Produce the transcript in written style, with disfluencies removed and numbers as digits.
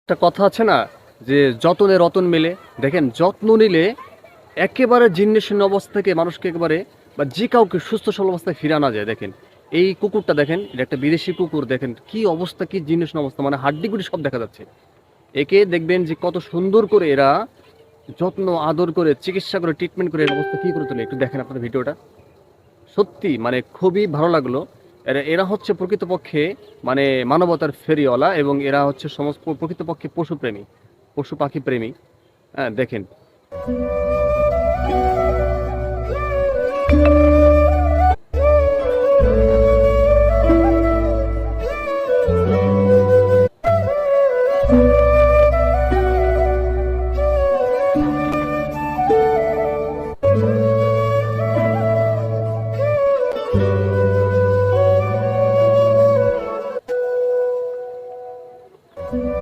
একটা কথা আছে না যে যতনে রতন মেলে। দেখেন যত্ন নিলে একেবারে জীর্ণ শীর্ণ অবস্থা থেকে মানুষকে একেবারে বা যে কাউকে সুস্থ সবল অবস্থায় ফিরে আনা যায়। দেখেন এই কুকুরটা, দেখেন এটা একটা বিদেশি কুকুর, দেখেন কি অবস্থা, কি জীর্ণ শীর্ণ অবস্থা, মানে হাড্ডি গুড়ি সব দেখা যাচ্ছে। একে দেখবেন যে কত সুন্দর করে এরা যত্ন আদর করে চিকিৎসা করে ট্রিটমেন্ট করে এর অবস্থা কি করে তোলে, একটু দেখেন আপনার ভিডিওটা। সত্যি মানে খুবই ভালো লাগলো। এরা এরা হচ্ছে প্রকৃতপক্ষে মানে মানবতার ফেরিওয়ালা, এবং এরা হচ্ছে সমস্ত প্রকৃতপক্ষে পশুপ্রেমী, পশু পাখি প্রেমী। হ্যাঁ দেখেন।